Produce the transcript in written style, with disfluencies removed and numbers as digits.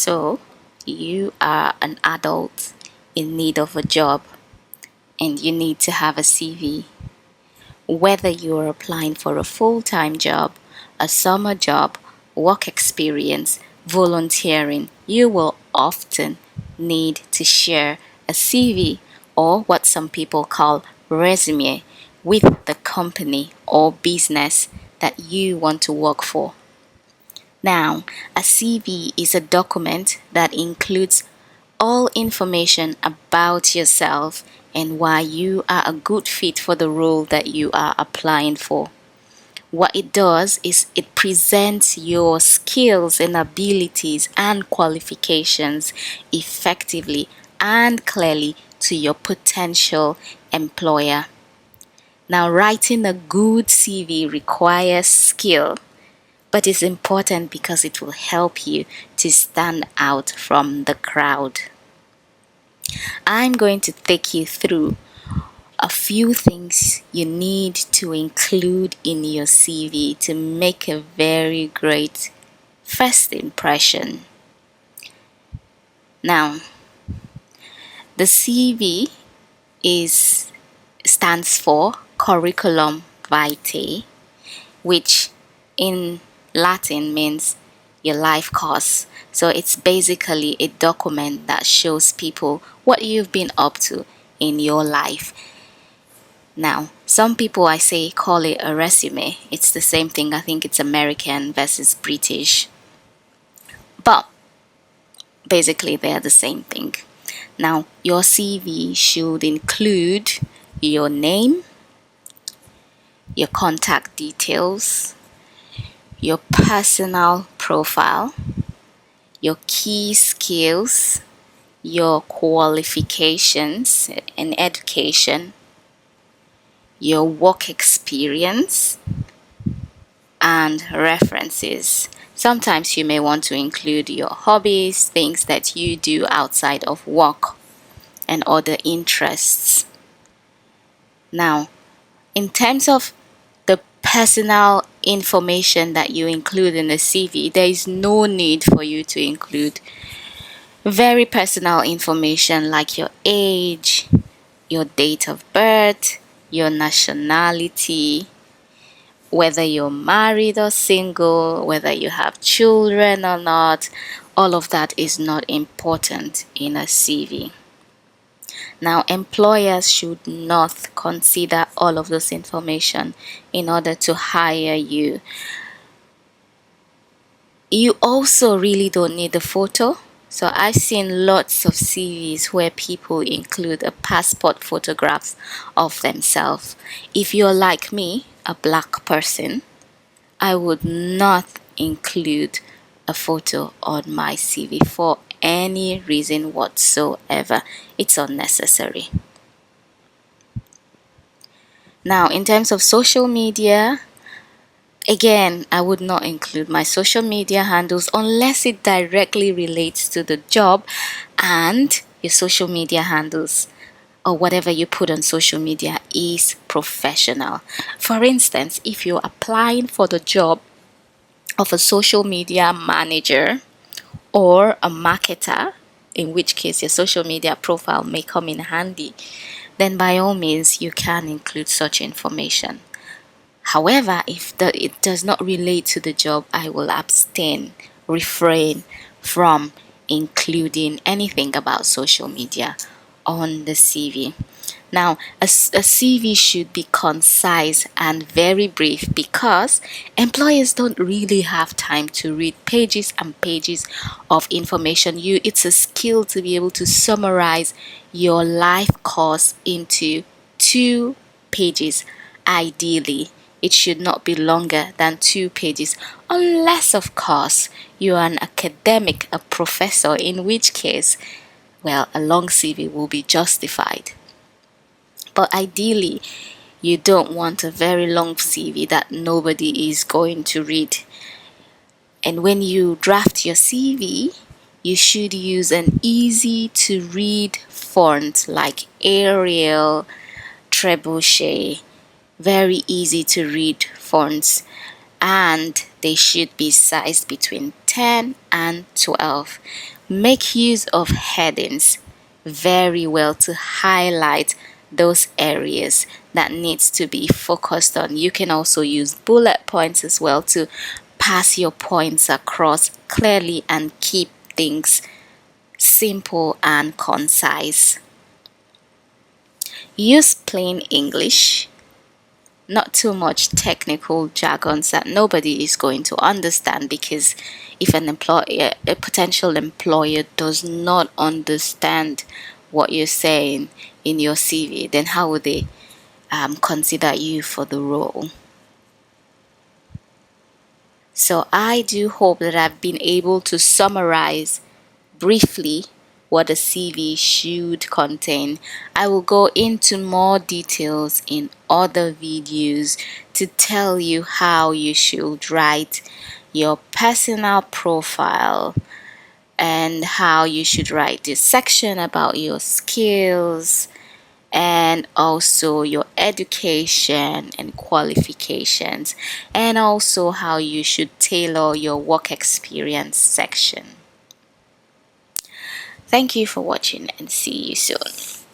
So, you are an adult in need of a job and you need to have a CV. Whether you are applying for a full-time job, a summer job, work experience, volunteering, you will often need to share a CV or what some people call resume with the company or business that you want to work for. Now, a CV is a document that includes all information about yourself and why you are a good fit for the role that you are applying for. What it does is it presents your skills and abilities and qualifications effectively and clearly to your potential employer. Now, writing a good CV requires skill, but it's important because it will help you to stand out from the crowd. I'm going to take you through a few things you need to include in your CV to make a very great first impression. Now, the CV stands for curriculum vitae, which in Latin means your life course. So it's basically a document that shows people what you've been up to in your life. Now, some people I say call it a resume. It's the same thing. I think it's American versus British. But basically they're the same thing. Now, your CV should include your name, your contact details, your personal profile, your key skills, your qualifications in education, your work experience, and references. Sometimes you may want to include your hobbies, things that you do outside of work, and other interests. Now, in terms of the personal information that you include in the CV, there is no need for you to include very personal information like your age, your date of birth, your nationality, whether you're married or single, whether you have children or not. All of that is not important in a CV. Now, employers should not consider all of this information in order to hire you. You also really don't need a photo. So I've seen lots of CVs where people include a passport photographs of themselves. If you're like me, a black person, I would not include a photo on my CV for any reason whatsoever. It's unnecessary. Now, in terms of social media, again, I would not include my social media handles unless it directly relates to the job and your social media handles or whatever you put on social media is professional. For instance, if you're applying for the job of a social media manager or a marketer, in which case your social media profile may come in handy, then by all means you can include such information. However, if it does not relate to the job, I will refrain from including anything about social media on the CV. Now, a CV should be concise and very brief because employers don't really have time to read pages and pages of information. It's a skill to be able to summarize your life course into 2 pages. Ideally, it should not be longer than 2 pages, unless, of course, you are an academic, a professor, in which case, well, a long CV will be justified. But ideally, you don't want a very long CV that nobody is going to read. And when you draft your CV, you should use an easy to read font like Arial, Trebuchet, very easy to read fonts, and they should be sized between 10 and 12. Make use of headings very well to highlight those areas that needs to be focused on. You can also use bullet points as well to pass your points across clearly and keep things simple and concise. Use plain English, not too much technical jargons that nobody is going to understand, because if a potential employer does not understand what you're saying in your CV, then how would they consider you for the role? So I do hope that I've been able to summarize briefly what a CV should contain. I will go into more details in other videos to tell you how you should write your personal profile and how you should write this section about your skills and also your education and qualifications, and also how you should tailor your work experience section. Thank you for watching and see you soon.